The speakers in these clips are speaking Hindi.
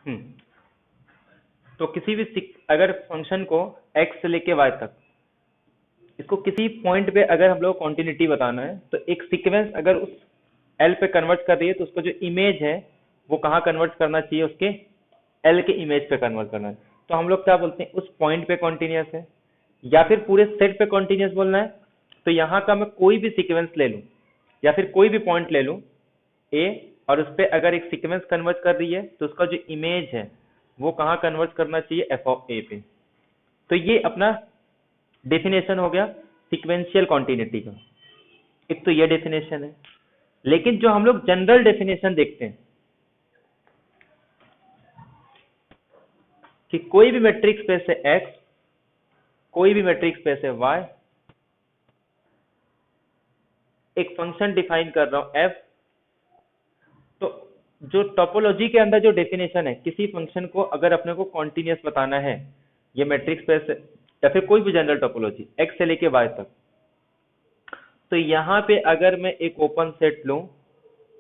हम्म तो किसी भी अगर फंक्शन को x से लेके y तक, इसको किसी पॉइंट पे अगर हम लोग कॉन्टिन्यूटी बताना है, तो एक सीक्वेंस अगर उस L पे कन्वर्ट कर रही है, तो उसका जो इमेज है वो कहाँ कन्वर्ट करना चाहिए, उसके L के इमेज पे कन्वर्ट करना है। तो हम लोग क्या बोलते हैं, उस पॉइंट पे कॉन्टिन्यूस है, या फिर पूरे सेट पे कॉन्टिन्यूस बोलना है। तो यहाँ का मैं कोई भी सीक्वेंस ले लूँ, या फिर कोई भी पॉइंट ले लूँ ए, और उस पर अगर एक सीक्वेंस कन्वर्ट कर रही है, तो उसका जो इमेज है वो कहाँ कन्वर्ट करना चाहिए, एफ ऑफ ए पे। तो ये अपना डेफिनेशन हो गया सिक्वेंशियल कॉन्टिन्यूटी का। एक तो ये डेफिनेशन है। लेकिन जो हम लोग जनरल डेफिनेशन देखते हैं कि कोई भी मैट्रिक्स स्पेस है एक्स, कोई भी मैट्रिक्स स्पेस है वाई, एक फंक्शन डिफाइन कर रहा हूं एफ, तो जो टोपोलॉजी के अंदर जो डेफिनेशन है, किसी फंक्शन को अगर अपने को कॉन्टिन्यूस बताना है, ये मैट्रिक्स स्पेस या फिर कोई भी जनरल टोपोलॉजी एक्स से लेके वाई तक, तो यहाँ पे अगर मैं एक ओपन सेट लूं,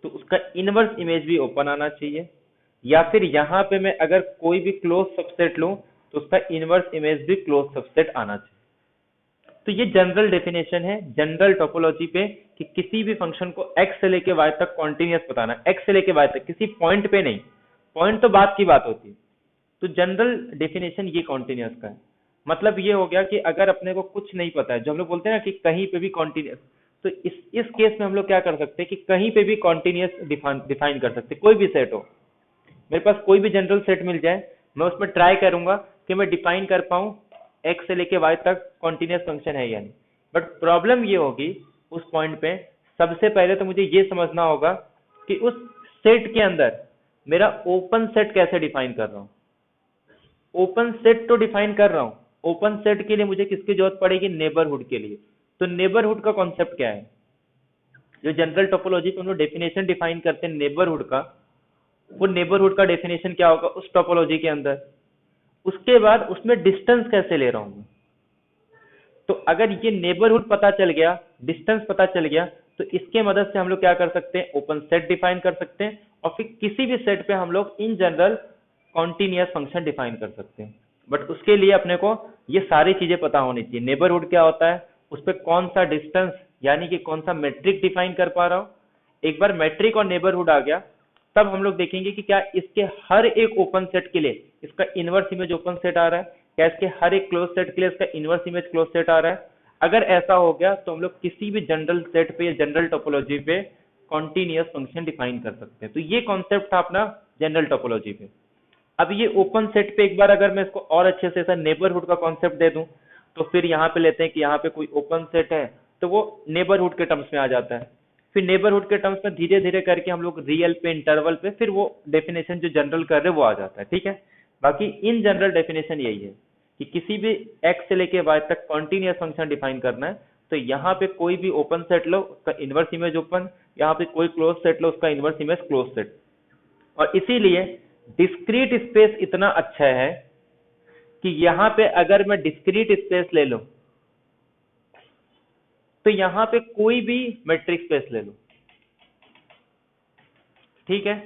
तो उसका इनवर्स इमेज भी ओपन आना चाहिए। या फिर यहाँ पे मैं अगर कोई भी क्लोज सबसेट लूं, तो उसका इनवर्स इमेज भी क्लोज सबसेट आना चाहिए। तो ये जनरल डेफिनेशन है जनरल टोपोलॉजी पे, कि किसी भी फंक्शन को x से लेके y तक कॉन्टिन्यूस बताना है, x से लेके y तक, किसी पॉइंट पे नहीं। पॉइंट तो बाद की बात होती है। तो जनरल डेफिनेशन ये कॉन्टिन्यूस का है। मतलब ये हो गया कि अगर अपने को कुछ नहीं पता है, जो हम लोग बोलते हैं ना कि कहीं पे भी कॉन्टिन्यूस, तो इस केस में हम लोग क्या कर सकते हैं कि कहीं पे भी कॉन्टिन्यूस डिफाइन कर सकते हैं। कोई भी सेट हो, मेरे पास कोई भी जनरल सेट मिल जाए, मैं उसमें ट्राई करूंगा कि मैं डिफाइन कर पाऊं एक्स से लेके वाई तक कॉन्टिन्यूस फंक्शन है या नहीं। बट प्रॉब्लम ये होगी उस पॉइंट पे, सबसे पहले तो मुझे ये समझना होगा कि उस सेट के अंदर मेरा ओपन सेट कैसे डिफाइन कर रहा हूँ। ओपन सेट तो डिफाइन कर रहा हूँ, ओपन सेट के लिए मुझे किसकी जरूरत पड़ेगी, नेबरहुड के लिए। तो नेबरहुड का कॉन्सेप्ट क्या है, जो जनरल टोपोलॉजी पे हम लोग डेफिनेशन डिफाइन करते हैं नेबरहुड का, वो नेबरहुड का डेफिनेशन क्या होगा उस टोपोलॉजी के अंदर। उसके बाद उसमें डिस्टेंस कैसे ले रहा हूं। तो अगर ये नेबरहुड पता चल गया, डिस्टेंस पता चल गया, तो इसके मदद से हम लोग क्या कर सकते हैं, ओपन सेट डिफाइन कर सकते हैं, और फिर किसी भी सेट पे हम लोग in general continuous function define कर सकते हैं। बट उसके लिए अपने को ये सारी चीजें पता होनी चाहिए, नेबरहुड क्या होता है, उस पर कौन सा डिस्टेंस यानी कि कौन सा मेट्रिक डिफाइन कर पा रहा हूं। एक बार मैट्रिक और नेबरहुड आ गया, तब हम लोग देखेंगे कि क्या इसके हर एक ओपन सेट के लिए इसका इनवर्स इमेज ओपन सेट आ रहा है, क्या इसके हर एक क्लोज सेट के लिए इसका इनवर्स इमेज क्लोज सेट आ रहा है। अगर ऐसा हो गया, तो हम लोग किसी भी जनरल सेट पे या जनरल टोपोलॉजी पे कॉन्टिन्यूस फंक्शन डिफाइन कर सकते हैं। तो ये कॉन्सेप्ट था अपना जनरल टोपोलॉजी पे। अब ये ओपन सेट पे एक बार अगर मैं इसको और अच्छे से ऐसा नेबरहुड का कॉन्सेप्ट दे दूं, तो फिर यहाँ पे लेते हैं कि यहाँ पे कोई ओपन सेट है, तो वो नेबरहुड के टर्म्स में आ जाता है। फिर नेबरहुड के टर्म्स में धीरे धीरे करके हम लोग रियल पे, इंटरवल पे, फिर वो डेफिनेशन जो जनरल कर रहे हैं वो आ जाता है। ठीक है, बाकी इन जनरल डेफिनेशन यही है कि किसी भी एक्स से लेके वाई तक कॉन्टिन्यूस फंक्शन डिफाइन करना है, तो यहाँ पे कोई भी ओपन सेट लो उसका इनवर्स इमेज ओपन, यहाँ पे कोई क्लोज सेट लो उसका इनवर्स इमेज क्लोज सेट। और इसीलिए डिस्क्रीट स्पेस इतना अच्छा है कि यहाँ पे अगर मैं डिस्क्रीट स्पेस ले लूं, तो यहाँ पे कोई भी मैट्रिक्स स्पेस ले लूं, ठीक है,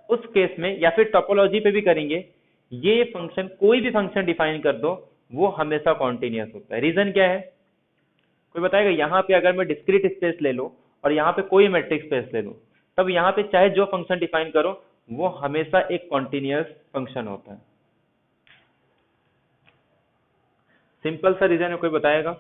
उस केस में, या फिर टोपोलॉजी पे भी करेंगे, ये फंक्शन कोई भी फंक्शन डिफाइन कर दो, वो हमेशा कॉन्टिन्यूस होता है। रीजन क्या है, कोई बताएगा। यहाँ पे अगर मैं डिस्क्रीट स्पेस ले लूं और यहाँ पे कोई मैट्रिक्स स्पेस ले लूं, तब यहाँ पे चाहे जो फंक्शन डिफाइन करो, वो हमेशा एक कॉन्टिन्यूस फंक्शन होता है। सिंपल सा रीजन है, कोई बताएगा।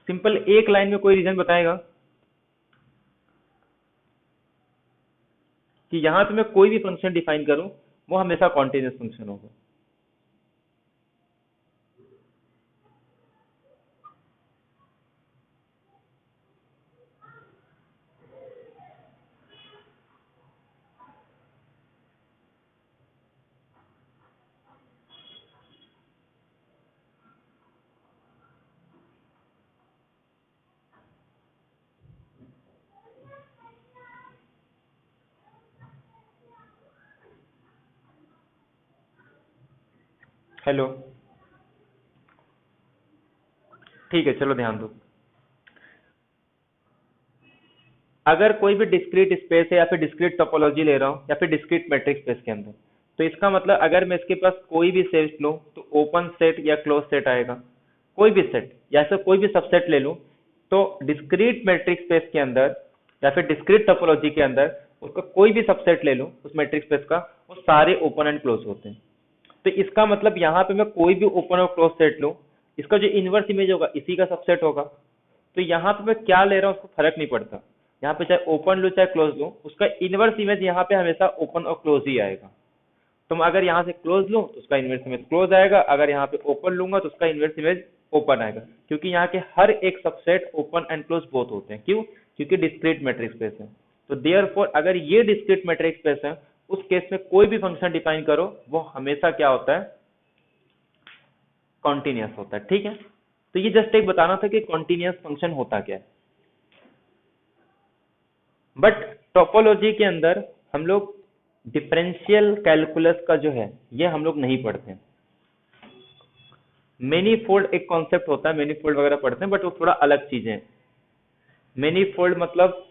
सिंपल एक लाइन में कोई रीजन बताएगा कि यहाँ पे मैं कोई भी फंक्शन डिफाइन करूं, वो हमेशा कॉन्टिन्यूस फंक्शन होगा। हेलो, ठीक है, चलो ध्यान दो। अगर कोई भी डिस्क्रीट स्पेस है या फिर डिस्क्रीट टोपोलॉजी ले रहा हूँ या फिर डिस्क्रीट मैट्रिक्स स्पेस के अंदर, तो इसका मतलब अगर मैं इसके पास कोई भी सेट लूँ तो ओपन सेट या क्लोज सेट आएगा। कोई भी सेट या ऐसा कोई भी सबसेट ले लूँ तो डिस्क्रीट मैट्रिक्स स्पेस के अंदर या फिर डिस्क्रीट टोपोलॉजी के अंदर उसका कोई भी सबसेट ले लूँ उस मैट्रिक्स स्पेस का, वो सारे ओपन एंड क्लोज होते हैं। तो इसका मतलब यहाँ पे मैं कोई भी ओपन और क्लोज सेट लूँ, इसका जो इनवर्स इमेज होगा इसी का सबसेट होगा। तो यहाँ पे मैं क्या ले रहा हूँ उसको फर्क नहीं पड़ता, यहाँ पे चाहे ओपन लूँ चाहे क्लोज लूँ, उसका इनवर्स इमेज यहाँ पे हमेशा ओपन और क्लोज ही आएगा। तो मैं अगर यहाँ से क्लोज लूँ तो उसका इनवर्स इमेज क्लोज आएगा, अगर यहाँ पे ओपन लूंगा तो उसका इनवर्स इमेज ओपन आएगा, क्योंकि यहाँ के हर एक subset open and close both होते हैं। क्यों? क्योंकि डिस्क्रीट मैट्रिक्स स्पेस है। तो देयरफॉर अगर ये डिस्क्रीट मैट्रिक्स स्पेस है, उस केस में कोई भी फंक्शन डिफाइन करो वो हमेशा क्या होता है, कॉन्टिन्यूअस होता है। ठीक है, तो ये जस्ट एक बताना था कि कॉन्टिन्यूअस फंक्शन होता क्या है। बट टोपोलॉजी के अंदर हम लोग डिफरेंशियल कैलकुलस का जो है ये हम लोग नहीं पढ़ते हैं। मेनीफोल्ड एक कॉन्सेप्ट होता है, मेनीफोल्ड वगैरह पढ़ते हैं, बट वो थोड़ा अलग चीजें हैं। मेनीफोल्ड मतलब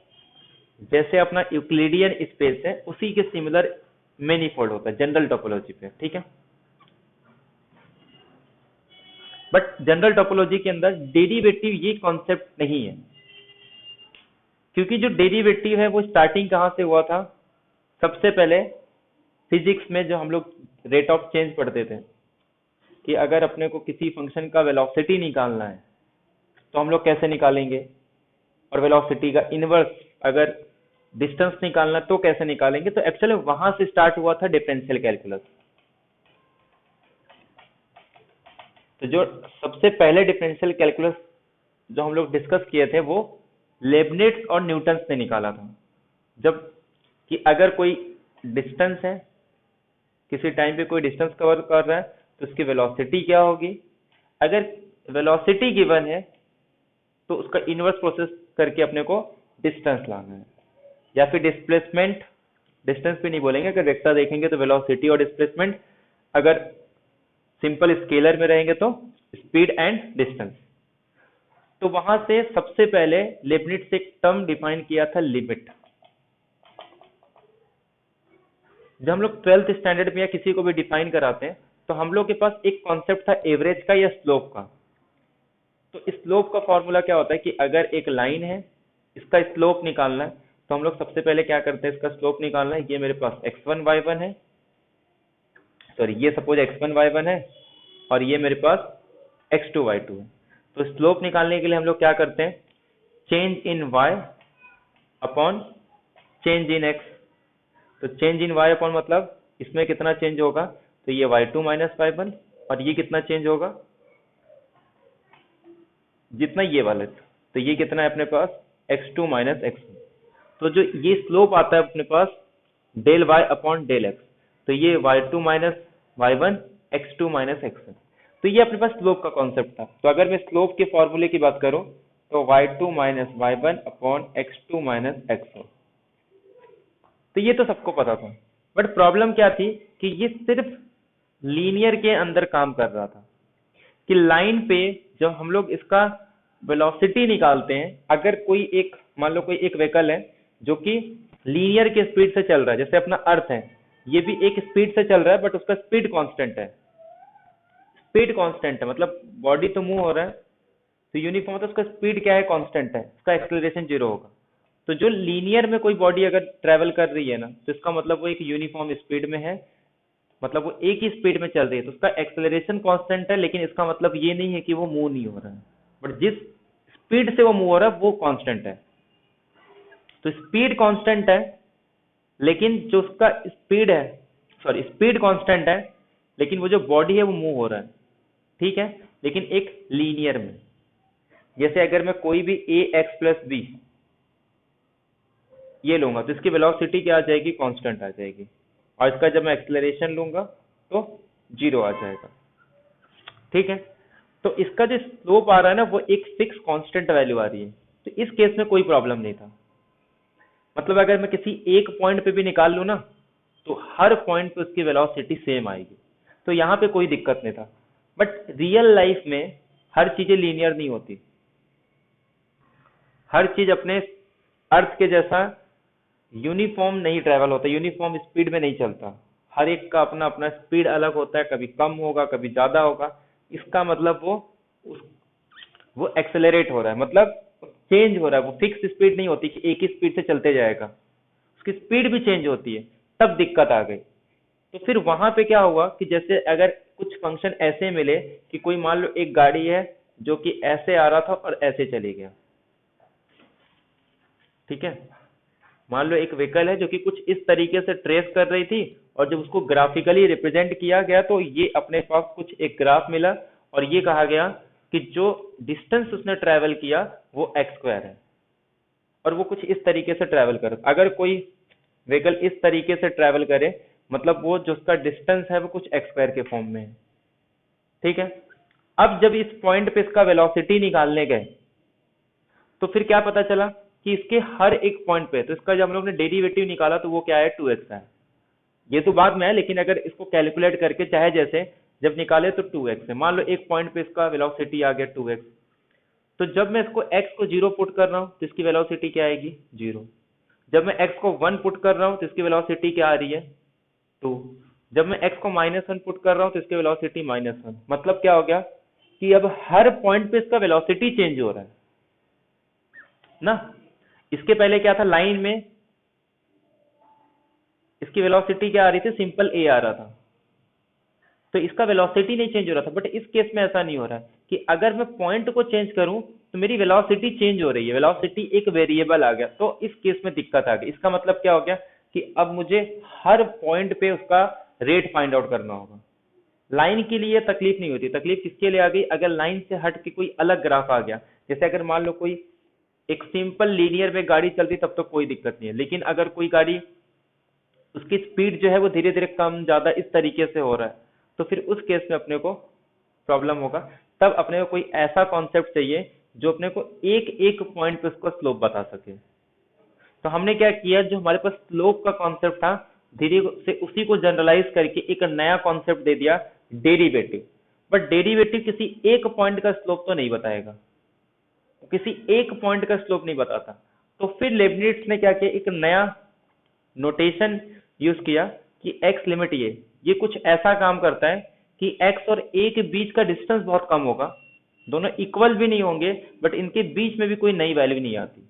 जैसे अपना यूक्लिडियन स्पेस है उसी के सिमिलर मेनीफोल्ड होता है जनरल टोपोलॉजी पे। ठीक है, बट जनरल टोपोलॉजी के अंदर डेरिवेटिव ये कॉन्सेप्ट नहीं है, क्योंकि जो डेरिवेटिव है वो स्टार्टिंग कहाँ से हुआ था। सबसे पहले फिजिक्स में जो हम लोग रेट ऑफ चेंज पढ़ते थे कि अगर अपने को किसी फंक्शन का वेलोसिटी निकालना है तो हम लोग कैसे निकालेंगे, और वेलोसिटी का इनवर्स अगर डिस्टेंस निकालना तो कैसे निकालेंगे। तो एक्चुअली वहां से स्टार्ट हुआ था डिफरेंशियल कैलकुलस। तो जो सबसे पहले डिफरेंशियल कैलकुलस जो हम लोग डिस्कस किए थे वो लेबनिट्ज और न्यूटन ने निकाला था। जब कि अगर कोई डिस्टेंस है, किसी टाइम पे कोई डिस्टेंस कवर कर रहा है तो उसकी वेलोसिटी क्या होगी। अगर वेलोसिटी गिवन है तो उसका इनवर्स प्रोसेस करके अपने को डिस्टेंस लाना है, या फिर डिस्प्लेसमेंट, डिस्टेंस भी नहीं बोलेंगे, अगर वेक्टर देखेंगे तो वेलोसिटी और डिस्प्लेसमेंट, अगर सिंपल स्केलर में रहेंगे तो स्पीड एंड डिस्टेंस। तो वहां से सबसे पहले लेबनिट्ज से एक टर्म डिफाइन किया था, लिमिट। जब हम लोग 12th स्टैंडर्ड में या किसी को भी डिफाइन कराते हैं तो हम लोग के पास एक कॉन्सेप्ट था एवरेज का या स्लोप का। तो स्लोप का फॉर्मूला क्या होता है कि अगर एक लाइन है, इसका स्लोप निकालना है, तो हम लोग सबसे पहले क्या करते हैं, इसका स्लोप निकालना है। ये मेरे पास x1 y1 है, सॉरी ये सपोज x1 y1 है और ये मेरे पास x2 y2 है। तो स्लोप निकालने के लिए हम लोग क्या करते हैं, change in y upon change in x। तो चेंज इन y अपॉन मतलब इसमें कितना चेंज होगा, तो ये y2 माइनस y1, और ये कितना चेंज होगा, जितना ये वाला। तो ये कितना है अपने पास, x2 माइनस x1। तो जो ये स्लोप आता है अपने पास del y upon del x, तो ये y2 minus y1 x2 minus x1। तो ये अपने पास स्लोप का कॉन्सेप्ट था। तो अगर मैं स्लोप के फॉर्मूले की बात करूं तो y2 minus y1 upon x2 minus x1। तो ये तो सबको पता था, बट प्रॉब्लम क्या थी कि ये सिर्फ लीनियर के अंदर काम कर रहा था, कि लाइन पे जब हम लोग इसका वेलोसिटी निकालते हैं, अगर कोई एक मान लो कोई एक व्हीकल है जो कि लीनियर के स्पीड से चल रहा है, जैसे अपना अर्थ है, ये भी एक स्पीड से चल रहा है बट उसका स्पीड कांस्टेंट है। स्पीड कांस्टेंट है मतलब बॉडी तो मूव हो रहा है तो यूनिफॉर्म, तो उसका स्पीड क्या है, कांस्टेंट है, उसका एक्सेलरेशन जीरो होगा। तो जो लीनियर में कोई बॉडी अगर ट्रेवल कर रही है ना, तो इसका मतलब वो एक यूनिफॉर्म स्पीड में है, मतलब वो एक ही स्पीड में चल रही है, तो उसका एक्सेलरेशन कांस्टेंट है, लेकिन इसका मतलब ये नहीं है कि वो मूव नहीं हो रहा है, बट जिस स्पीड से वो मूव हो रहा है वो कांस्टेंट है। तो स्पीड कांस्टेंट है, लेकिन जो उसका स्पीड है, सॉरी स्पीड कांस्टेंट है, लेकिन वो जो बॉडी है वो मूव हो रहा है। ठीक है, लेकिन एक लीनियर में, जैसे अगर मैं कोई भी ए एक्स प्लस बी ये लूंगा तो इसकी वेलोसिटी क्या आ जाएगी, कांस्टेंट आ जाएगी, और इसका जब मैं एक्सेलरेशन लूंगा तो जीरो आ जाएगा। ठीक है, तो इसका जो स्लोप आ रहा है ना वो एक फिक्स कांस्टेंट वैल्यू आ रही है। तो इस केस में कोई प्रॉब्लम नहीं था, मतलब अगर मैं किसी एक पॉइंट पे भी निकाल लूं ना तो हर पॉइंट पे उसकी वेलोसिटी सेम आएगी। तो यहाँ पे कोई दिक्कत नहीं था। बट रियल लाइफ में हर चीजें लीनियर नहीं होती, हर चीज अपने अर्थ के जैसा यूनिफॉर्म नहीं ट्रेवल होता, यूनिफॉर्म स्पीड में नहीं चलता। हर एक का अपना अपना स्पीड अलग होता है, कभी कम होगा कभी ज्यादा होगा। इसका मतलब वो एक्सेलरेट हो रहा है, मतलब चेंज हो रहा है, वो फिक्स स्पीड नहीं होती कि एक ही स्पीड से चलते जाएगा, उसकी स्पीड भी चेंज होती है। तब दिक्कत आ गई। तो फिर वहां पे क्या हुआ कि जैसे अगर कुछ फंक्शन ऐसे मिले कि कोई मान लो एक गाड़ी है जो कि ऐसे आ रहा था और ऐसे चली गया, ठीक है। मान लो एक व्हीकल है जो कि कुछ इस तरीके से ट्रेस कर रही थी, और जब उसको ग्राफिकली रिप्रेजेंट किया गया तो ये अपने पास कुछ एक ग्राफ मिला, और ये कहा गया कि जो डिस्टेंस उसने ट्रेवल किया वो एक्स स्क्वायर है, और वो कुछ इस तरीके से ट्रेवल करे। अगर कोई व्हीकल इस तरीके से ट्रेवल करे मतलब वो जो उसका डिस्टेंस है वो कुछ एक्स स्क्वायर के फॉर्म में है, ठीक है। अब जब इस पॉइंट पे इसका वेलोसिटी निकालने गए तो फिर क्या पता चला कि इसके हर एक पॉइंट पे, तो इसका जब हम लोग ने डेरिवेटिव निकाला तो वो क्या है 2x है। ये तो बाद में है, लेकिन अगर इसको कैलकुलेट करके चाहे जैसे जब निकाले तो 2x है। मान लो एक पॉइंट पे इसका वेलोसिटी आ गया 2x, तो जब मैं इसको x को 0 पुट कर रहा हूँ तो इसकी वेलोसिटी क्या आएगी 0। जब मैं x को 1 पुट कर रहा हूँ तो इसकी वेलोसिटी क्या आ रही है 2। जब मैं x को -1 पुट कर रहा हूँ तो इसकी वेलोसिटी -1। मतलब क्या हो गया कि अब हर पॉइंट पे इसका वेलोसिटी चेंज हो रहा है ना। इसके पहले क्या था, लाइन में इसकी वेलोसिटी क्या आ रही थी, सिंपल a आ रहा था, तो इसका वेलोसिटी नहीं चेंज हो रहा था। बट इस केस में ऐसा नहीं हो रहा है कि अगर मैं पॉइंट को चेंज करूं तो मेरी वेलोसिटी चेंज हो रही है, वेलोसिटी एक वेरिएबल आ गया, तो इस केस में दिक्कत आ गई। इसका मतलब क्या हो गया कि अब मुझे हर पॉइंट पे उसका रेट फाइंड आउट करना होगा। लाइन के लिए तकलीफ नहीं होती, तकलीफ किसके लिए आ गई, अगर लाइन से हट के कोई अलग ग्राफ आ गया। जैसे अगर मान लो कोई एक सिंपल लीनियर में गाड़ी चलती तब तो कोई दिक्कत नहीं है, लेकिन अगर कोई गाड़ी उसकी स्पीड जो है वो धीरे धीरे कम ज्यादा इस तरीके से हो रहा है, तो फिर उस केस में अपने को प्रॉब्लम होगा। तब अपने को कोई ऐसा कॉन्सेप्ट चाहिए जो अपने को एक एक पॉइंट पे उसका स्लोप बता सके। तो हमने क्या किया, जो हमारे पास स्लोप का कॉन्सेप्ट था धीरे से उसी को जनरलाइज करके एक नया कॉन्सेप्ट दे दिया, डेरिवेटिव। बट डेरिवेटिव किसी एक पॉइंट का स्लोप तो नहीं बताएगा, किसी एक पॉइंट का स्लोप नहीं बताता। तो फिर लेबनिट्ज ने क्या किया, एक नया नोटेशन यूज किया कि एक्स लिमिट ये कुछ ऐसा काम करता है कि एक्स और ए के बीच का डिस्टेंस बहुत कम होगा, दोनों इक्वल भी नहीं होंगे, बट इनके बीच में भी कोई नई वैल्यू नहीं आती।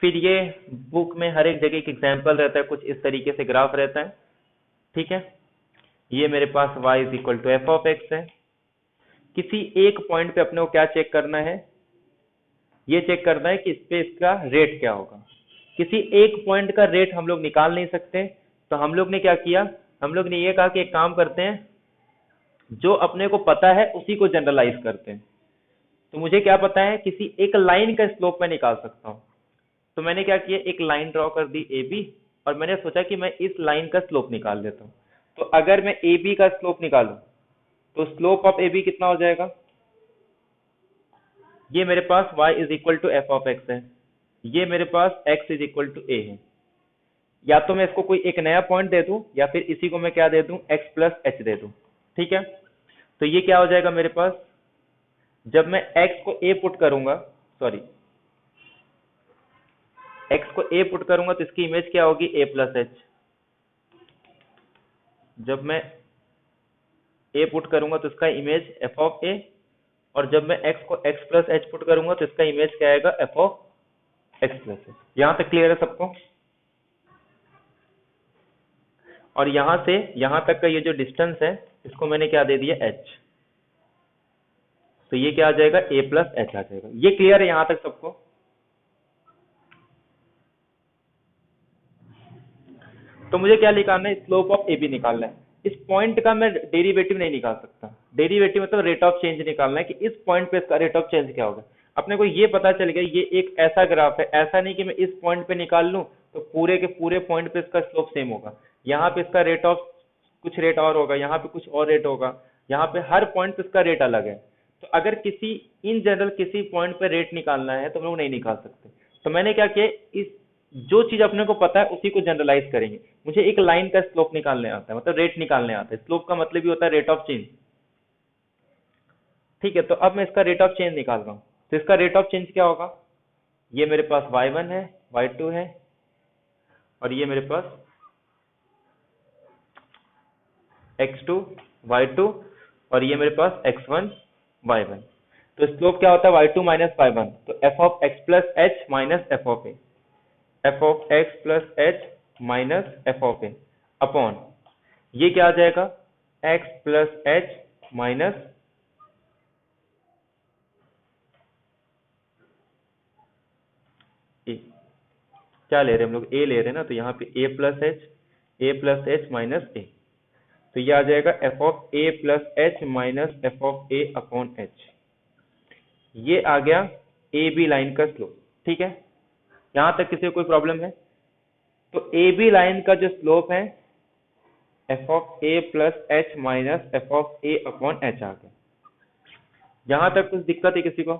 फिर ये बुक में हर एक जगह एक एग्जाम्पल रहता है, कुछ इस तरीके से ग्राफ रहता है, ठीक है। ये मेरे पास y is equal to f of x है। किसी एक पॉइंट पे अपने को क्या चेक करना है, ये चेक करना है कि इस पे इसका रेट क्या होगा। किसी एक पॉइंट का रेट हम लोग निकाल नहीं सकते, तो हम लोग ने क्या किया, हम लोग ने ये कहा कि एक काम करते हैं, जो अपने को पता है उसी को जनरलाइज करते हैं। तो मुझे क्या पता है, किसी एक लाइन का स्लोप मैं निकाल सकता हूँ। तो मैंने क्या किया, एक लाइन ड्रॉ कर दी ए बी, और मैंने सोचा कि मैं इस लाइन का स्लोप निकाल लेता हूँ। तो अगर मैं ए बी का स्लोप निकालूं तो स्लोप ऑफ ए बी कितना हो जाएगा, ये मेरे पास y is equal to f of x है, ये मेरे पास x is equal to a है। या तो मैं इसको कोई एक नया पॉइंट दे दूं, या फिर इसी को मैं क्या दे दूं, x प्लस एच दे दूं, ठीक है। तो ये क्या हो जाएगा मेरे पास, जब मैं x को a पुट करूंगा, सॉरी x को a पुट करूंगा तो इसकी इमेज क्या होगी, a प्लस एच। जब मैं a पुट करूंगा तो इसका इमेज f ऑफ a, और जब मैं x को x प्लस एच पुट करूंगा तो इसका इमेज क्या आएगा, f of x plus H. यहां तक क्लियर है सबको। और यहां से यहां तक का ये जो डिस्टेंस है इसको मैंने क्या दे दिया, h। तो ये क्या आ जाएगा, a प्लस एच आ जाएगा। ये क्लियर है यहां तक सबको। तो मुझे क्या निकालना है, स्लोप ऑफ ए बी निकालना है। इस पॉइंट का मैं डेरिवेटिव नहीं निकाल सकता, डेरिवेटिव मतलब रेट ऑफ चेंज निकालना है कि इस पॉइंट पे इसका रेट ऑफ चेंज क्या होगा। अपने को ये पता चल गया ये एक ऐसा ग्राफ है, ऐसा नहीं कि मैं इस पॉइंट पे निकाल लूं तो पूरे के पूरे पॉइंट पे इसका स्लोप सेम होगा। यहाँ पे इसका रेट ऑफ कुछ रेट और होगा, यहाँ पे कुछ और रेट होगा, यहाँ पे हर पॉइंट पे इसका रेट अलग है। तो अगर किसी इन जनरल किसी पॉइंट पे रेट निकालना है तो हम लोग नहीं निकाल सकते। तो मैंने क्या किया, इस जो चीज अपने को पता है उसी को जनरलाइज करेंगे। मुझे एक लाइन का स्लोप निकालने आता है, मतलब रेट निकालने आता है। स्लोप का मतलब ही होता है रेट ऑफ चेंज। ठीक है, तो अब मैं इसका रेट ऑफ चेंज निकाल रहा हूँ। तो इसका रेट ऑफ चेंज क्या होगा, ये मेरे पास y1 है, y2 है, और ये मेरे पास x2 y2, और ये मेरे पास x1 y1। तो स्लोप क्या होता है, y2 माइनस y1, तो f of x plus h minus f of a, f of x plus h minus f of a upon, ये क्या आ जाएगा, x प्लस h माइनस ए। क्या ले रहे हैं हम लोग, a ले रहे हैं ना, तो यहाँ पे a plus h minus a, तो ये आ जाएगा f of a plus h minus f of a upon h। ये आ गया ए बी लाइन का स्लोप। ठीक है, यहां तक किसी को कोई प्रॉब्लम है? तो ए बी लाइन का जो स्लोप है f of a plus h minus f of a upon h आ गया। यहां तक कुछ दिक्कत है किसी को?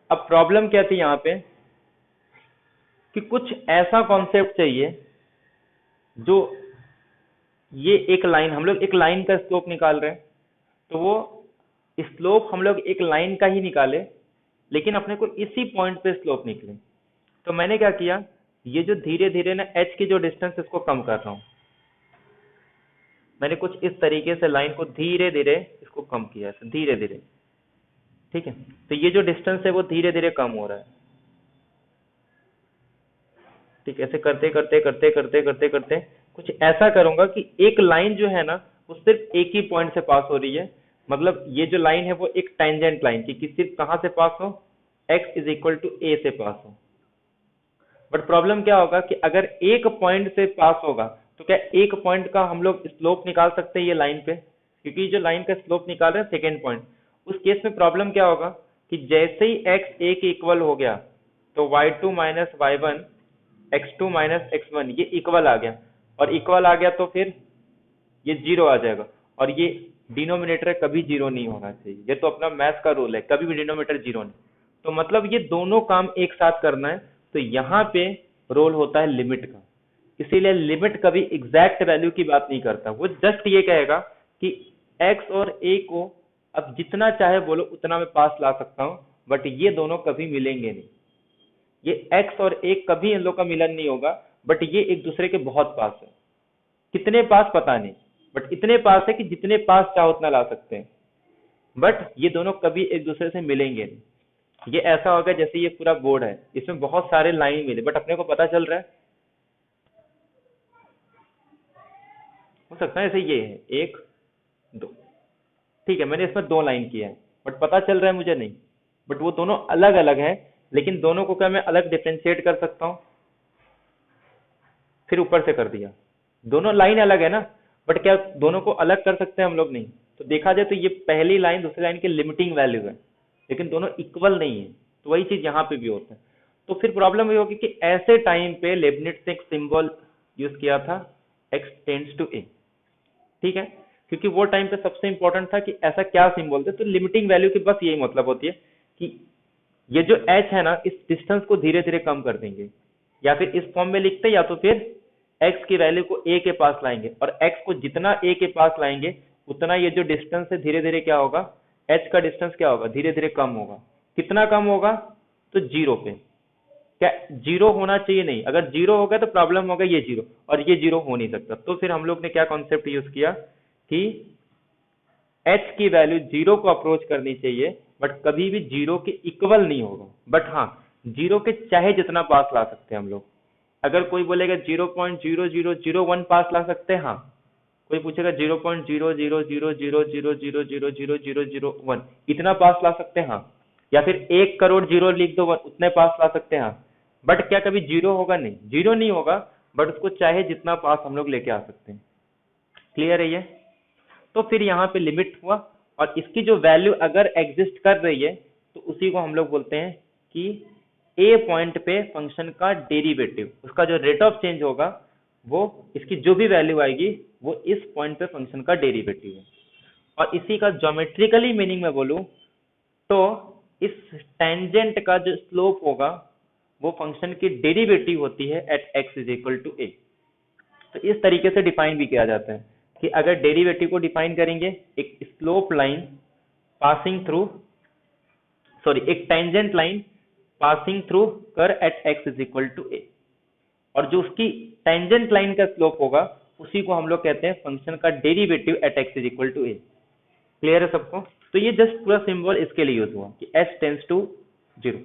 अब प्रॉब्लम क्या थी यहाँ पे, कि कुछ ऐसा कॉन्सेप्ट चाहिए जो, ये एक लाइन, हम लोग एक लाइन का स्लोप निकाल रहे हैं, तो वो स्लोप हम लोग एक लाइन का ही निकाले, लेकिन अपने को इसी पॉइंट पे स्लोप निकले। तो मैंने क्या किया, ये जो धीरे धीरे ना एच की जो डिस्टेंस, इसको कम कर रहा हूँ। मैंने कुछ इस तरीके से लाइन को धीरे धीरे इसको कम किया, धीरे धीरे। ठीक है, तो ये जो डिस्टेंस है वो धीरे धीरे कम हो रहा है। ठीक, ऐसे करते करते करते करते करते करते कुछ ऐसा करूंगा कि एक लाइन जो है ना वो सिर्फ एक ही पॉइंट से पास हो रही है। मतलब ये जो लाइन है वो एक टेंजेंट लाइन की सिर्फ कहां से पास हो, x इज इक्वल टू ए से पास हो। बट प्रॉब्लम क्या होगा कि अगर एक पॉइंट से पास होगा तो क्या एक पॉइंट का हम लोग स्लोप निकाल सकते हैं ये लाइन पे, क्योंकि जो लाइन का स्लोप निकाल रहे हैं सेकेंड पॉइंट, उस केस में प्रॉब्लम क्या होगा कि जैसे ही x a के इक्वल हो गया तो y2 minus y1 x2 minus x1 ये इक्वल आ गया, और इक्वल आ गया तो फिर ये जीरो आ जाएगा, और ये डिनोमिनेटर कभी जीरो नहीं होना चाहिए। ये तो अपना मैथ का रूल है, कभी भी डिनोमिनेटर जीरो नहीं। तो मतलब ये दोनों काम एक साथ करना है, तो यहाँ पे रोल होता है लिमिट का। इसीलिए लिमिट कभी एग्जैक्ट वैल्यू की बात नहीं करता, वो जस्ट ये कहेगा कि x और a को अब जितना चाहे बोलो उतना मैं पास ला सकता हूँ, बट ये दोनों कभी मिलेंगे नहीं। ये x और a कभी इन लोग का मिलन नहीं होगा, बट ये एक दूसरे के बहुत पास है। कितने पास पता नहीं, बट इतने पास है कि जितने पास चाहो उतना ला सकते हैं, बट ये दोनों कभी एक दूसरे से मिलेंगे नहीं। ये ऐसा होगा जैसे ये पूरा बोर्ड है, इसमें बहुत सारे लाइन मिले, बट अपने को पता चल रहा है, हो सकता है ऐसे ये है एक दो, ठीक है, मैंने इसमें दो लाइन किया है, बट पता चल रहा है मुझे नहीं, बट वो दोनों अलग अलग है। लेकिन दोनों को क्या मैं अलग डिफ्रेंशिएट कर सकता हूँ? फिर ऊपर से कर दिया, दोनों लाइन अलग है ना, बट क्या दोनों को अलग कर सकते हैं हम लोग? नहीं। तो देखा जाए तो ये पहली लाइन दूसरी लाइन की लिमिटिंग वैल्यू है, लेकिन दोनों इक्वल नहीं है। तो वही चीज यहाँ पे भी होता है। तो फिर प्रॉब्लम ये होगी कि ऐसे टाइम पे लेबनिट्ज ने एक सिंबल यूज किया था, x टेंड्स टू a। ठीक है, क्योंकि वो टाइम पे सबसे इंपॉर्टेंट था कि ऐसा क्या सिंबल थे। तो लिमिटिंग वैल्यू की बस यही मतलब होती है कि ये जो h है ना, इस डिस्टेंस को धीरे धीरे कम कर देंगे, या फिर इस फॉर्म में लिखते हैं, या तो फिर x की वैल्यू को a के पास लाएंगे, और x को जितना a के पास लाएंगे उतना ये जो डिस्टेंस है धीरे धीरे क्या होगा, h का डिस्टेंस क्या होगा, धीरे धीरे कम होगा। कितना कम होगा? तो जीरो पे। क्या जीरो होना चाहिए? नहीं। अगर जीरो हो गया तो प्रॉब्लम होगा ये जीरो, और ये जीरो हो नहीं सकता। तो फिर हम लोग ने क्या कॉन्सेप्ट यूज किया कि h की वैल्यू जीरो को अप्रोच करनी चाहिए, बट कभी भी जीरो के इक्वल नहीं होगा। बट हाँ, जीरो के चाहे जितना पास ला सकते हैं हम लोग। अगर कोई बोलेगा 0.0001 पास ला सकते हैं, हाँ। कोई पूछेगा 0.000000000001 इतना पास ला सकते हैं, हाँ। या फिर 1 करोड़ जीरो लिख दो, उतने पास ला सकते हैं, हाँ। बट क्या कभी जीरो होगा? नहीं, जीरो नहीं होगा, बट उसको चाहे जितना पास हम लोग लेके आ सकते हैं। क्लियर है ये? तो फिर यहाँ पे लिमिट हुआ, और इसकी जो वैल्यू अगर एग्जिस्ट कर रही है तो उसी को हम लोग बोलते हैं कि ए पॉइंट पे फंक्शन का डेरिवेटिव, उसका जो रेट ऑफ चेंज होगा वो इसकी जो भी वैल्यू आएगी वो इस पॉइंट पे फंक्शन का डेरिवेटिव है। और इसी का ज्योमेट्रिकली मीनिंग में बोलूं तो इस टेंजेंट का जो स्लोप होगा वो फंक्शन की डेरिवेटिव होती है at x is equal to a। तो इस तरीके से डिफाइन भी किया जाता है कि अगर डेरिवेटिव को डिफाइन करेंगे एक स्लोप लाइन पासिंग थ्रू एक टेंजेंट लाइन पासिंग थ्रू कर at x is equal to a, और जो उसकी टेंजेंट लाइन का स्लोप होगा उसी को हम लोग कहते हैं फंक्शन का derivative at x is equal to a। Clear है सबको? तो ये जस्ट पूरा सिंबल इसके लिए यूज हुआ कि h टेंड्स टू 0।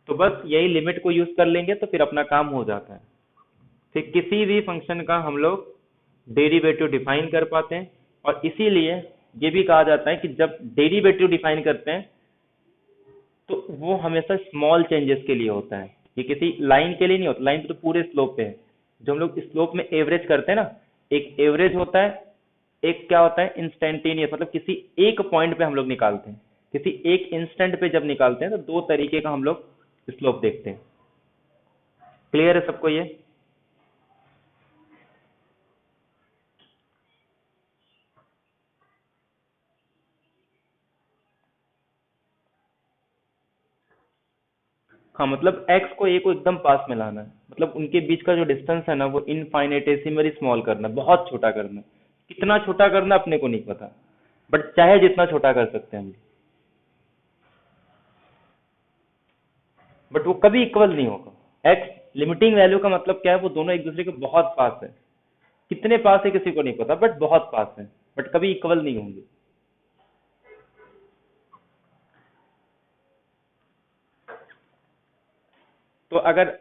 तो बस यही लिमिट को यूज कर लेंगे तो फिर अपना काम हो जाता है। फिर किसी भी फंक्शन का हम लोग डेरिवेटिव डिफाइन कर पाते हैं, और इसीलिए ये भी कहा जाता है कि जब डेरिवेटिव डिफाइन करते हैं तो वो हमेशा स्मॉल चेंजेस के लिए होता है, ये किसी लाइन के लिए नहीं होता। लाइन तो पूरे स्लोप पे है। जो हम लोग स्लोप में एवरेज करते हैं ना, एक एवरेज होता है, एक क्या होता है इंस्टेंटेनियस, मतलब किसी एक पॉइंट पे हम लोग निकालते हैं। किसी एक इंस्टेंट पे जब निकालते हैं तो दो तरीके का हम लोग स्लोप देखते हैं। क्लियर है सबको ये? हाँ, मतलब x को a को एकदम पास में लाना है, मतलब उनके बीच का जो डिस्टेंस है ना वो इनफाइनेटेसिमली स्मॉल करना है, बहुत छोटा करना है। कितना छोटा करना अपने को नहीं पता, बट चाहे जितना छोटा कर सकते हैं हम, बट वो कभी इक्वल नहीं होगा। x लिमिटिंग वैल्यू का मतलब क्या है, वो दोनों एक दूसरे के बहुत पास है। कितने पास है किसी को नहीं पता, बट बहुत पास है, बट कभी इक्वल नहीं होंगे। तो अगर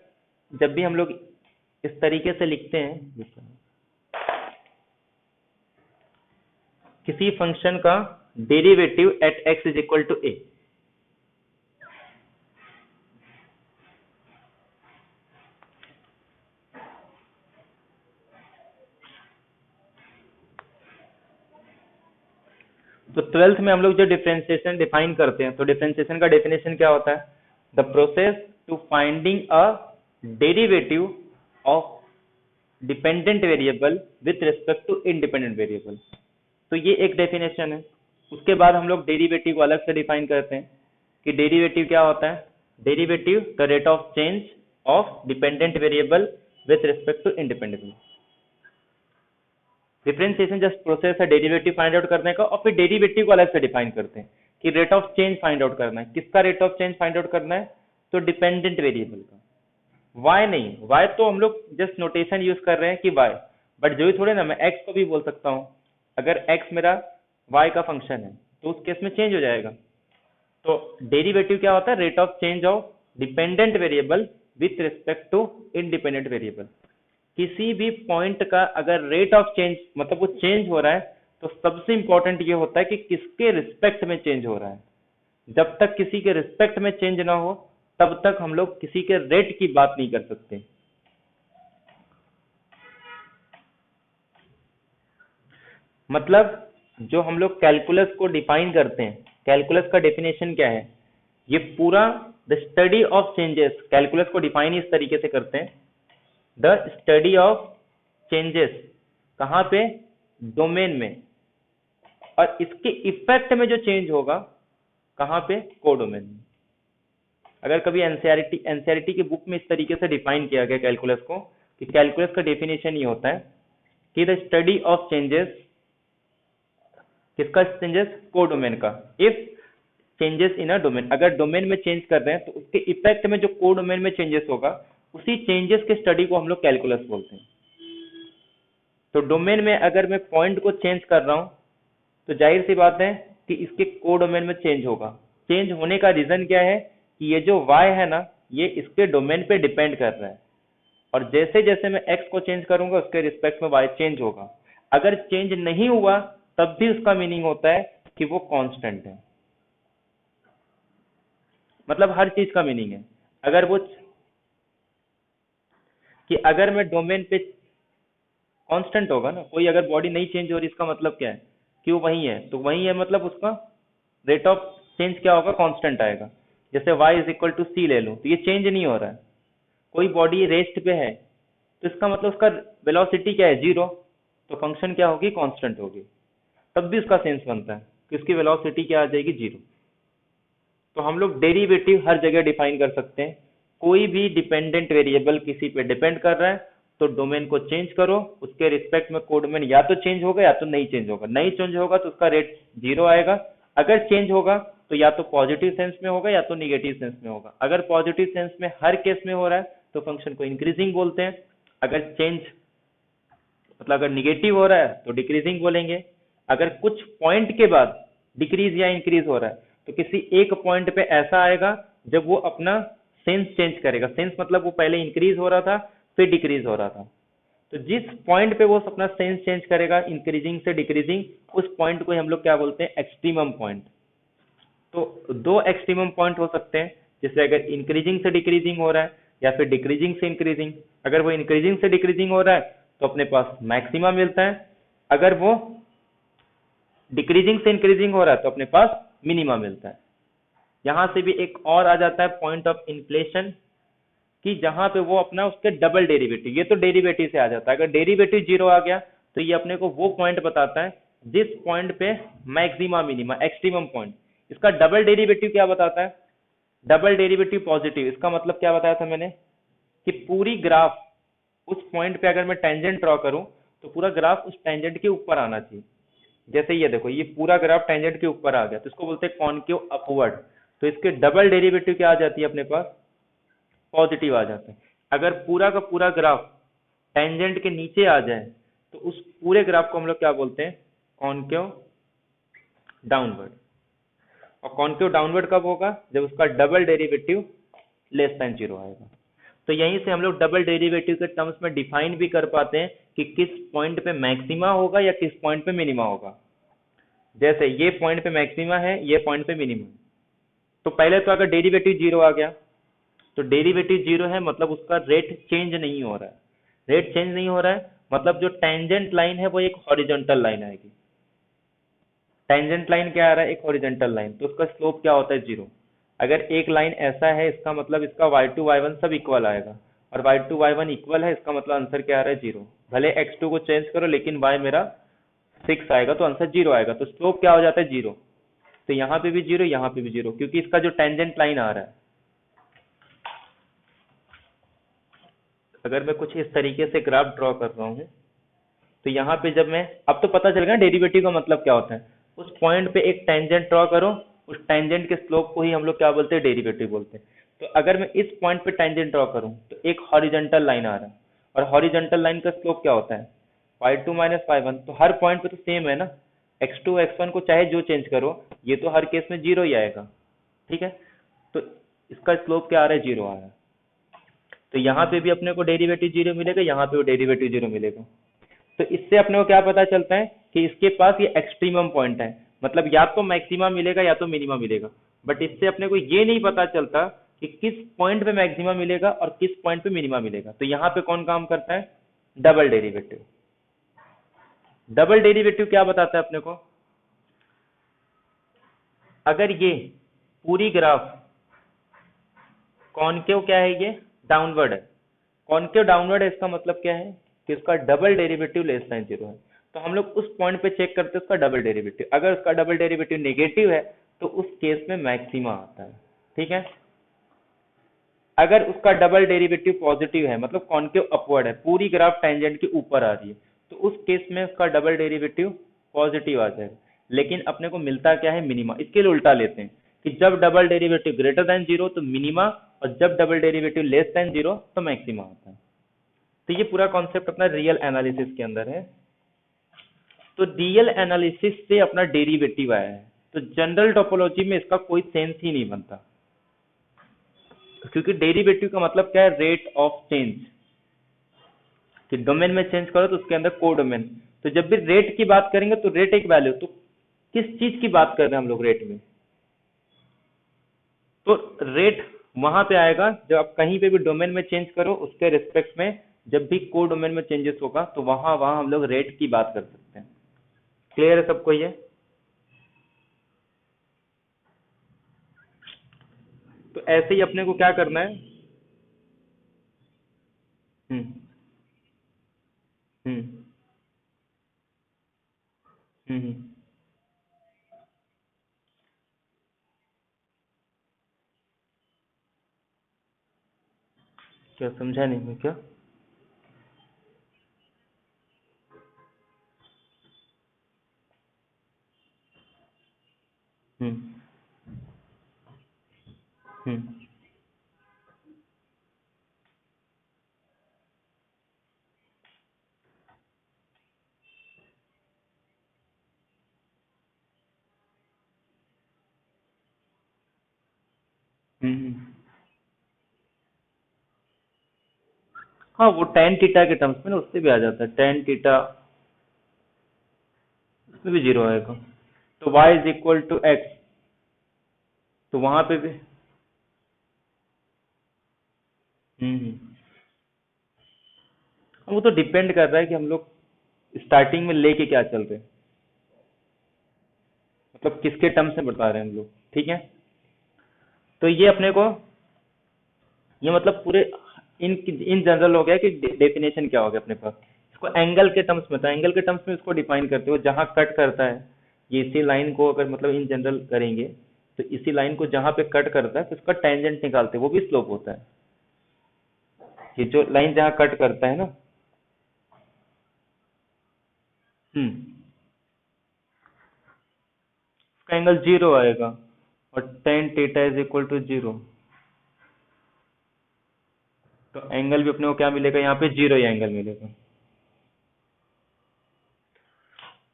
जब भी हम लोग इस तरीके से लिखते हैं किसी फंक्शन का derivative at x is equal to a, तो 12th में हम लोग जो डिफरेंशिएशन डिफाइन करते हैं, तो डिफरेंशिएशन का डेफिनेशन क्या होता है? The process to finding a derivative of dependent variable with respect to independent variable. तो ये एक डेफिनेशन है। उसके बाद हम लोग डेरिवेटिव को अलग से डिफाइन करते हैं कि डेरिवेटिव क्या होता है। Derivative the rate of change of dependent variable with respect to independent. Differentiation just process है डेरिवेटिव फाइंड आउट करने का, और फिर डेरिवेटिव को अलग से डिफाइन करते हैं कि rate of change find out करना है। किसका rate of change find out करना है? तो डिपेंडेंट वेरिएबल का। वाई नहीं, वाई तो हम लोग जस्ट नोटेशन यूज कर रहे हैं कि वाई, बट जो ही थोड़े ना, मैं एक्स को भी बोल सकता हूँ। अगर एक्स मेरा वाई का फंक्शन है तो उस केस में चेंज हो जाएगा। तो डेरिवेटिव क्या होता है? Rate of change of dependent variable with respect to independent variable. किसी भी पॉइंट का अगर रेट ऑफ चेंज मतलब वो चेंज हो रहा है, तो सबसे इंपॉर्टेंट ये होता है कि किसके रिस्पेक्ट में चेंज हो रहा है। जब तक किसी के रिस्पेक्ट में चेंज ना हो तब तक हम लोग किसी के रेट की बात नहीं कर सकते। मतलब जो हम लोग कैलकुलस को डिफाइन करते हैं, कैलकुलस का डेफिनेशन क्या है? ये पूरा the study of changes, calculus को डिफाइन इस तरीके से करते हैं, द स्टडी ऑफ चेंजेस। कहाँ पे? डोमेन में। और इसके इफेक्ट में जो चेंज होगा कहाँ पे? कोडोमेन में। अगर कभी एनसीईआरटी की बुक में इस तरीके से डिफाइन किया गया कैलकुलस को, कि कैलकुलस का डेफिनेशन ये होता है कि द स्टडी ऑफ चेंजेस, किसका चेंजेस? कोडोमेन का। If changes in a domain, अगर डोमेन में चेंज कर रहे हैं तो उसके इफेक्ट में जो कोडोमेन में चेंजेस होगा उसी चेंजेस के स्टडी को हम लोग कैलकुलस बोलते हैं। तो डोमेन में अगर मैं पॉइंट को चेंज कर रहा हूं तो जाहिर सी बात है कि इसके कोडोमेन में चेंज होगा। चेंज होने का रीजन क्या है? कि ये जो y है ना, ये इसके डोमेन पे डिपेंड कर रहा है, और जैसे जैसे मैं x को चेंज करूंगा उसके रिस्पेक्ट में y चेंज होगा। अगर चेंज नहीं हुआ तब भी उसका मीनिंग होता है कि वो कांस्टेंट है। मतलब हर चीज का मीनिंग है। अगर वो कि अगर मैं डोमेन पे कांस्टेंट होगा ना, कोई अगर बॉडी नहीं चेंज हो रही, इसका मतलब क्या है? कि वो वही है, तो वही है मतलब उसका रेट ऑफ चेंज क्या होगा? कांस्टेंट आएगा। जैसे y इज इक्वल टू सी ले लूं तो ये चेंज नहीं हो रहा है, कोई बॉडी रेस्ट पे है, तो इसका मतलब उसका वेलोसिटी क्या है, जीरो, तो फंक्शन क्या होगी, कांस्टेंट होगी। तब भी उसका सेंस बनता है कि उसकी वेलोसिटी क्या आ जाएगी, जीरो। तो हम लोग डेरिवेटिव हर जगह डिफाइन कर सकते हैं। कोई भी डिपेंडेंट वेरिएबल किसी पे डिपेंड कर रहा है तो डोमेन को चेंज करो, उसके रिस्पेक्ट में कोड डोमेन या तो चेंज होगा या तो नहीं चेंज होगा। नहीं चेंज होगा तो उसका रेट जीरो आएगा। अगर चेंज होगा तो या तो पॉजिटिव सेंस में होगा या तो निगेटिव सेंस में होगा। अगर पॉजिटिव सेंस में हर केस में हो रहा है तो फंक्शन को इंक्रीजिंग बोलते हैं। अगर चेंज मतलब अगर निगेटिव हो रहा है तो डिक्रीजिंग बोलेंगे। अगर कुछ पॉइंट के बाद डिक्रीज या इंक्रीज हो रहा है तो किसी एक पॉइंट पे ऐसा आएगा जब वो अपना सेंस चेंज करेगा। सेंस मतलब वो पहले इंक्रीज हो रहा था फिर डिक्रीज हो रहा था, तो जिस पॉइंट पे वो अपना सेंस चेंज करेगा इंक्रीजिंग से डिक्रीजिंग, उस पॉइंट को हम लोग क्या बोलते हैं, एक्सट्रीमम पॉइंट। तो दो एक्सट्रीमम पॉइंट हो सकते हैं, जैसे अगर इंक्रीजिंग से डिक्रीजिंग हो रहा है या फिर डिक्रीजिंग से इंक्रीजिंग। अगर वो इंक्रीजिंग से डिक्रीजिंग हो रहा है तो अपने पास मैक्सिमा मिलता है। अगर वो डिक्रीजिंग से इंक्रीजिंग हो रहा है तो अपने पास मिनिमा मिलता है। यहां से भी एक और आ जाता है पॉइंट ऑफ इन्फ्लेशन, कि जहां पे वो अपना उसके डबल डेरिवेटिव, ये तो डेरिवेटिव से आ जाता है। अगर डेरिवेटिव जीरो आ गया तो ये अपने को वो पॉइंट बताता है जिस पॉइंट पे मैक्सिमा मिनिमा एक्सट्रीमम पॉइंट। इसका डबल डेरिवेटिव क्या बताता है, डबल डेरिवेटिव पॉजिटिव। इसका मतलब क्या बताया था मैंने कि पूरी ग्राफ उस पॉइंट पे अगर मैं टेंजेंट ड्रॉ करूं तो पूरा ग्राफ उस टेंजेंट के ऊपर आना चाहिए। जैसे ये देखो, ये पूरा ग्राफ टेंजेंट के ऊपर आ गया तो इसको बोलते हैं कॉनकेव अपवर्ड। तो इसके डबल डेरिवेटिव क्या आ जाती है अपने पास, पॉजिटिव आ जाता है। अगर पूरा का पूरा ग्राफ टेंजेंट के नीचे आ जाए तो उस पूरे ग्राफ को हम लोग क्या बोलते हैं, कॉनकेव डाउनवर्ड। और कॉनकेव डाउनवर्ड कब होगा, जब उसका double derivative less than zero आएगा। तो यहीं से हम लोग डबल डेरिवेटिव के टर्म्स में डिफाइन भी कर पाते हैं कि किस पॉइंट पे मैक्सिमा होगा या किस पॉइंट पे मिनिमा होगा। जैसे ये पॉइंट पे मैक्सिमा है, ये पॉइंट पे मिनिमा। तो पहले तो अगर डेरिवेटिव जीरो आ गया तो डेरिवेटिव जीरो है मतलब उसका रेट चेंज नहीं हो रहा है। रेट चेंज नहीं हो रहा है मतलब जो टेंजेंट लाइन है वो एक हॉरिजॉन्टल लाइन आएगी। टेंजेंट लाइन क्या आ रहा है, एक हॉरिजॉन्टल लाइन, तो उसका स्लोप क्या होता है, जीरो। अगर एक लाइन ऐसा है इसका मतलब इसका y2 y1 सब इक्वल आएगा, और y2 y1 इक्वल है इसका मतलब आंसर क्या आ रहा है, जीरो। भले x2 को चेंज करो लेकिन y मेरा 6 आएगा तो आंसर जीरो आएगा। तो स्लोप क्या हो जाता है, जीरो। तो यहाँ पे भी जीरो, यहाँ पे भी जीरो, क्योंकि इसका जो टेंजेंट लाइन आ रहा है, अगर मैं कुछ इस तरीके से ग्राफ ड्रॉ कर रहा हूँ तो यहाँ पे जब मैं, अब तो पता चल गया डेरिवेटिव का मतलब क्या होता है। उस पॉइंट पे एक टेंजेंट ड्रॉ करो, उस टेंजेंट के स्लोप को ही हम लोग क्या बोलते हैं, डेरिवेटिव बोलते हैं। तो अगर मैं इस पॉइंट पे टेंजेंट ड्रॉ करूँ तो एक हॉरिजॉन्टल लाइन आ रहा है, और हॉरिजॉन्टल लाइन का स्लोप क्या होता है, y2 माइनस y1। तो हर पॉइंट पे तो सेम है ना, x2 x1 को चाहे जो चेंज करो ये तो हर केस में जीरो ही आएगा, ठीक है। तो इसका स्लोप क्या आ रहा है, जीरो आ रहा है। तो यहाँ पे भी अपने को डेरिवेटिव जीरो मिलेगा, यहाँ पे डेरिवेटिव जीरो मिलेगा। तो इससे अपने को क्या पता चलता है कि इसके पास ये एक्सट्रीमम पॉइंट है, मतलब या तो मैक्सिमा मिलेगा या तो मिनिमा मिलेगा। बट इससे अपने को ये नहीं पता चलता कि किस पॉइंट पे मैक्सिमा मिलेगा और किस पॉइंट पे मिनिमा मिलेगा। तो यहाँ पे कौन काम करता है, डबल डेरिवेटिव। डबल डेरिवेटिव क्या बताता है अपने को, अगर ये पूरी ग्राफ कॉनकेव क्या है, ये डाउनवर्ड है, कॉनकेव डाउनवर्ड है, इसका मतलब क्या है कि उसका double derivative less than zero है। तो हम लोग उस पॉइंट पे चेक करते हैं उसका डबल डेरिवेटिव। अगर उसका डबल डेरिवेटिव नेगेटिव है तो उस केस में मैक्सिमा आता है, ठीक है। अगर उसका डबल डेरिवेटिव पॉजिटिव है मतलब कॉनकेव अपवर्ड है, पूरी ग्राफ टेंजेंट के ऊपर आ रही है, तो उस केस में उसका डबल डेरिवेटिव पॉजिटिव आ जाएगा। लेकिन अपने को मिलता क्या है, मिनिमा। इसके लिए उल्टा लेते हैं कि जब double derivative greater than zero तो मिनिमा, और जब double derivative less than zero तो मैक्सिमा आता है। तो ये पूरा कॉन्सेप्ट अपना रियल एनालिसिस के अंदर है। तो रियल एनालिसिस से अपना डेरिवेटिव आया है, तो जनरल टोपोलॉजी में इसका कोई सेंस ही नहीं बनता, क्योंकि डेरिवेटिव का मतलब क्या है, रेट ऑफ चेंज। कि डोमेन में चेंज करो तो उसके अंदर को डोमेन। तो जब भी रेट की बात करेंगे तो रेट एक वैल्यू, तो किस चीज की बात कर रहे हैं हम लोग रेट में, तो रेट वहां पे आएगा जब आप कहीं पे भी डोमेन में चेंज करो उसके रिस्पेक्ट में, जब भी को डोमेन में चेंजेस होगा तो वहां वहां हम लोग रेट की बात कर सकते हैं। क्लियर है सबको ये। तो ऐसे ही अपने को क्या करना है, हम्म हम्म हम्म। क्या समझा नहीं मैं क्या? हम्म हम्म हम्म। हाँ वो टेन थीटा के टर्म्स में ना उससे भी आ जाता है, टेन थीटा उसमें भी जीरो आएगा। तो y is equal to x, तो वहां पे भी हम्म। वो तो डिपेंड कर रहा है कि हम लोग स्टार्टिंग में लेके क्या चल रहे हैं, मतलब किसके टर्म्स में बता रहे हैं हम लोग। ठीक है, तो ये अपने को, ये मतलब पूरे इन इन जनरल हो गया कि डेफिनेशन क्या हो गया अपने पास। इसको एंगल के टर्म्स में था, एंगल के टर्म्स में इसको डिफाइन करते हो जहां कट करता है, ये इसी लाइन को अगर मतलब इन जनरल करेंगे तो इसी लाइन को जहां पे कट करता है तो उसका टेंजेंट निकालते हैं, वो भी स्लोप होता है। ये जो लाइन जहां कट करता है ना, उसका एंगल जीरो आएगा, और tan theta is equal to zero, तो एंगल भी अपने को क्या मिलेगा, यहाँ पे जीरो ही एंगल मिलेगा।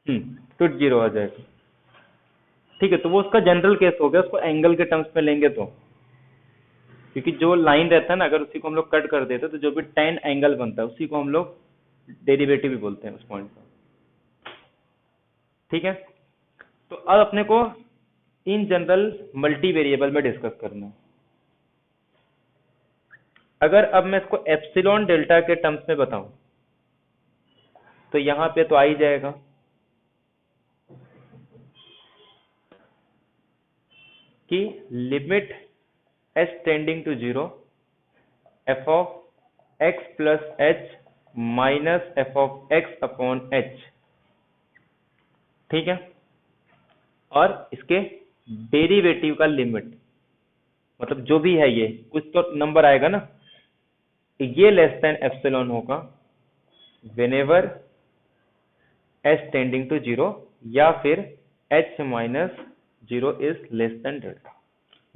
तो जीरो आ जाएगा। ठीक है, तो वो उसका जनरल केस हो गया, उसको एंगल के टर्म्स में लेंगे तो, क्योंकि जो लाइन रहता है ना अगर उसी को हम लोग कट कर देते हैं तो जो भी टेन एंगल बनता है उसी को हम लोग डेरिवेटिव भी बोलते हैं उस पॉइंट का। ठीक है, तो अब अपने को इन जनरल मल्टी वेरिएबल में डिस्कस करना है। अगर अब मैं इसको एप्सिलॉन डेल्टा के टर्म्स में बताऊं तो यहाँ पे तो आ ही जाएगा कि limit h tending to zero f of x plus h minus f of x upon h. ठीक है, और इसके डेरिवेटिव का लिमिट, मतलब जो भी है ये कुछ तो नंबर आएगा ना, ये लेस देन एप्सिलॉन होगा whenever h tending to zero, या फिर h minus zero is less than delta.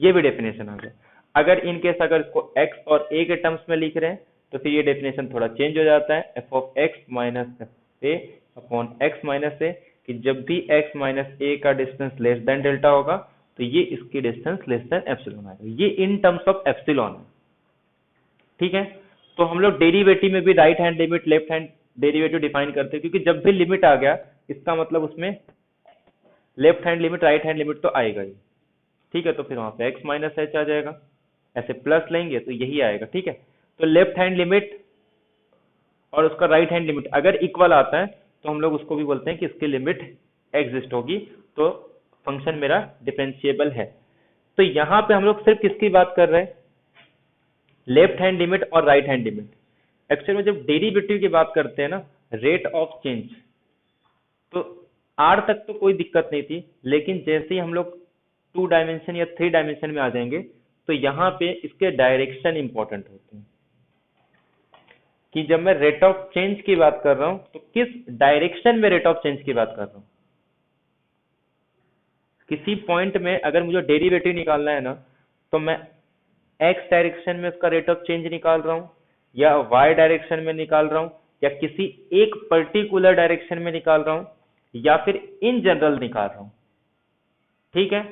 ये भी डेफिनेशन आ गया। अगर इन केस अगर इसको x और a के टर्म्स में लिख रहे हैं तो फिर ये डेफिनेशन थोड़ा चेंज हो जाता है, f of x minus a upon x minus a, कि जब भी x माइनस ए का डिस्टेंस लेस देन डेल्टा होगा तो ये इसकी डिस्टेंस लेस देन एप्सिलॉन आएगा। ये इन टर्म्स ऑफ एप्सिलॉन है। ठीक है, तो हम लोग डेरिवेटिव में भी right hand limit left hand derivative define करते हैं, क्योंकि जब भी लिमिट आ गया इसका मतलब उसमें left hand limit right hand limit तो आएगा ही। ठीक है, तो फिर वहां पे x माइनस एच आ जाएगा, ऐसे प्लस लेंगे तो यही आएगा। ठीक है, तो लेफ्ट हैंड लिमिट और उसका राइट हैंड लिमिट अगर इक्वल आता है तो हम लोग उसको भी बोलते हैं कि इसकी लिमिट एग्जिस्ट होगी, तो फंक्शन मेरा डिफरेंशिएबल है। तो यहाँ पे हम लोग सिर्फ किसकी बात कर रहे हैं, लेफ्ट हैंड लिमिट और राइट हैंड लिमिट। एक्चुअली में जब डेरिवेटिव की बात करते हैं ना, रेट ऑफ चेंज, तो आर तक तो कोई दिक्कत नहीं थी, लेकिन जैसे ही हम लोग टू डायमेंशन या थ्री डायमेंशन में आ जाएंगे तो यहाँ पे इसके डायरेक्शन इंपॉर्टेंट होते हैं, कि जब मैं रेट ऑफ चेंज की बात कर रहा हूँ तो किस डायरेक्शन में रेट ऑफ चेंज की बात कर रहा हूँ। किसी पॉइंट में अगर मुझे डेरिवेटिव निकालना है ना, तो मैं एक्स डायरेक्शन में उसका रेट ऑफ चेंज निकाल रहा हूँ, या वाई डायरेक्शन में निकाल रहा हूँ, या किसी एक पर्टिकुलर डायरेक्शन में निकाल रहा हूँ, या फिर इन जनरल निकाल रहा हूँ। ठीक है,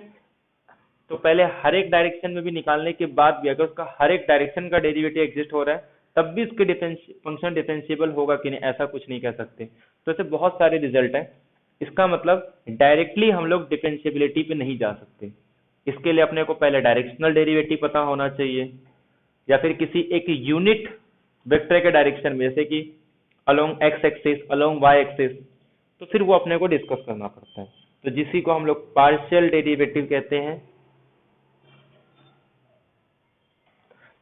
तो पहले हर एक डायरेक्शन में भी निकालने के बाद भी अगर उसका हर एक डायरेक्शन का डेरिवेटिव एग्जिस्ट हो रहा है तब भी उसके फंक्शन डिफरेंशिएबल होगा कि नहीं, ऐसा कुछ नहीं कह सकते। तो ऐसे बहुत सारे रिजल्ट हैं। इसका मतलब डायरेक्टली हम लोग डिफरेंशिएबिलिटी पे नहीं जा सकते, इसके लिए अपने को पहले डायरेक्शनल डेरिवेटिव पता होना चाहिए, या फिर किसी एक यूनिट वेक्टर के डायरेक्शन में, जैसे कि along x axis along y axis, तो फिर वो अपने को डिस्कस करना पड़ता है, तो जिसी को हम लोग पार्शियल डेरिवेटिव कहते हैं।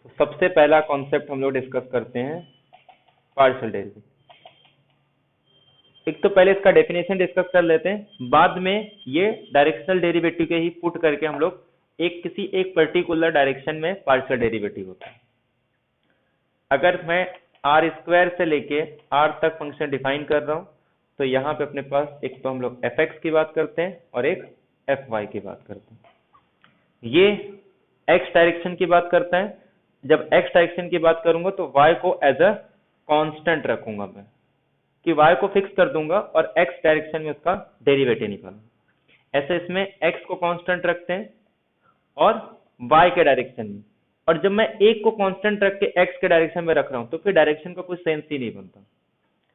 तो सबसे पहला कॉन्सेप्ट हम लोग डिस्कस करते हैं पार्शियल डेरिवेटिव। एक तो पहले इसका डेफिनेशन डिस्कस कर लेते हैं, बाद में ये डायरेक्शनल डेरिवेटिव के ही पुट करके हम लोग किसी एक पर्टिकुलर डायरेक्शन में पार्शियल डेरिवेटिव होता है। अगर मैं आर स्क्वायर से लेके आर तक फंक्शन डिफाइन कर रहा हूं, तो यहाँ पे अपने पास एक तो हम लोग एफ एक्स की बात करते हैं और एक एफ वाई की बात करते हैं। ये एक्स डायरेक्शन की बात करता है। जब एक्स डायरेक्शन की बात करूंगा तो वाई को एज अ कांस्टेंट रखूंगा मैं, कि वाई को फिक्स कर दूंगा और एक्स डायरेक्शन में उसका डेरिवेटिव निकालूंगा। ऐसे इसमें एक्स को कांस्टेंट रखते हैं और वाई के डायरेक्शन में, और जब मैं एक को कांस्टेंट रख के एक्स के डायरेक्शन में रख रहा हूं तो फिर डायरेक्शन का कोई सेंस ही नहीं बनता।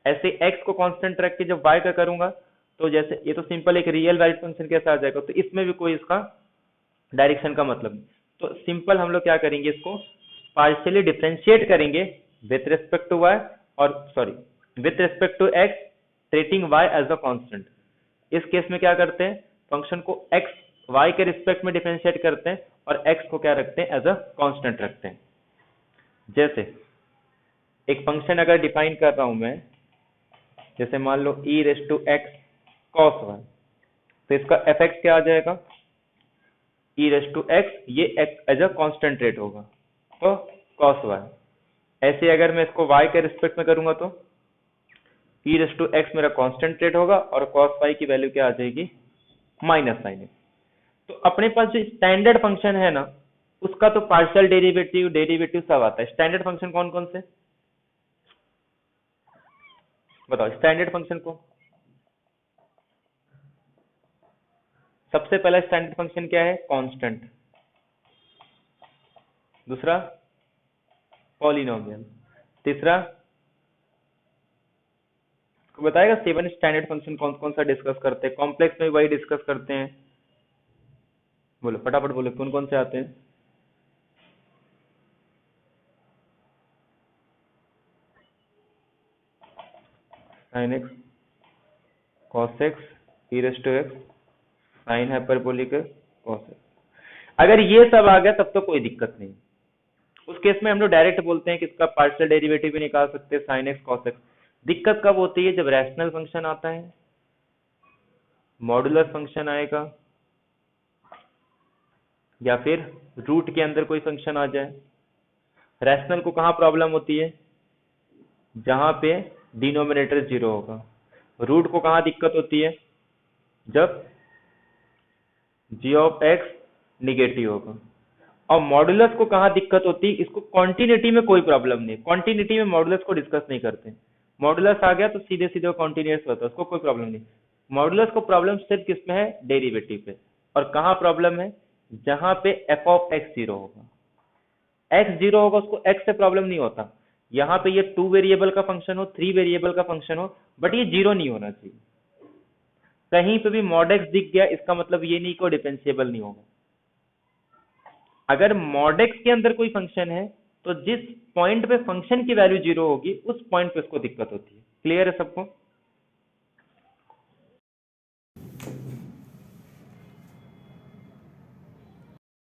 ऐसे एक्स को कांस्टेंट रख के जब वाई का करूंगा तो जैसे ये तो सिंपल एक रियल वैल्यू फंक्शन कैसा आ जाएगा, तो इसमें भी कोई इसका डायरेक्शन का मतलब नहीं। तो सिंपल हम लोग क्या करेंगे, इसको पार्शियली डिफरेंशिएट करेंगे विथ रिस्पेक्ट टू वाई, और sorry with respect to x, treating y as a constant. इस केस में क्या करते हैं, फंक्शन को एक्स वाई के रिस्पेक्ट में डिफरेंशिएट करते हैं और एक्स को क्या रखते हैं, एज अ कांस्टेंट रखते हैं। जैसे एक फंक्शन अगर डिफाइन कर रहा हूं मैं, जैसे मान लो e raise to x cos y, तो इसका एफ एक्स क्या आ जाएगा, e रेस टू एक्स, ये x as a constant rate होगा तो कॉस वाई। ऐसे अगर मैं इसको y के रिस्पेक्ट में करूंगा तो e रेस टू एक्स मेरा कांस्टेंट रेट होगा और कॉस वाई की वैल्यू क्या आ जाएगी, माइनस साइन एक्स। तो अपने पास जो स्टैंडर्ड फंक्शन है ना, उसका तो पार्शियल डेरिवेटिव डेरिवेटिव सब आता है। स्टैंडर्ड फंक्शन कौन कौन से बताओ, स्टैंडर्ड फंक्शन को सबसे पहला स्टैंडर्ड फंक्शन क्या है, कांस्टेंट। दूसरा पॉलिनोमियल। तीसरा बताएगा 7 स्टैंडर्ड फंक्शन कौन कौन सा डिस्कस करते हैं, कॉम्प्लेक्स में वही डिस्कस करते हैं। बोलो फटाफट बोलो कौन कौन से आते हैं। Sine x, cos x, e raise to x, sine hyperbolic cos x. अगर ये सब आ गया तब तो कोई दिक्कत नहीं। उस केस में हम लोग डायरेक्ट बोलते हैं कि इसका पार्शियल डेरिवेटिव भी निकाल सकते हैं, साइन एक्स कॉस एक्स। दिक्कत कब होती है, जब रैशनल फंक्शन आता है, मॉड्यूलर फंक्शन आएगा, या फिर रूट के अंदर कोई फंक्शन आ जाए। रैशनल को कहाँ प्रॉब्लम होती है, जहां पे डिनोमिनेटर 0 होगा। रूट को कहाँ दिक्कत होती है, जब जी ऑफ एक्स निगेटिव होगा। और मॉडुलस को कहाँ दिक्कत होती है, इसको कॉन्टिन्यूटी में कोई प्रॉब्लम नहीं, कॉन्टिन्यूटी में मॉडुलस को डिस्कस नहीं करते। मॉडुलस आ गया तो सीधे सीधे कॉन्टिन्यूस होता है, उसको कोई प्रॉब्लम नहीं। मॉडुलस को प्रॉब्लम सिर्फ किसमें है, डेरिवेटिव पे। और कहाँ प्रॉब्लम है, जहां पे एफ ऑफ एक्स 0 होगा, एक्स 0 होगा, उसको एक्स से प्रॉब्लम नहीं होता। यहाँ पे ये 2 वेरिएबल का फंक्शन हो, 3 वेरिएबल का फंक्शन हो, बट ये 0 नहीं होना चाहिए। कहीं पे भी मॉड एक्स दिख गया, इसका मतलब ये नहीं को डिफरेंशिएबल नहीं होगा। अगर मॉड एक्स के अंदर कोई फंक्शन है तो जिस पॉइंट पे फंक्शन की वैल्यू 0 होगी, उस पॉइंट पे उसको दिक्कत होती है। क्लियर है सबको।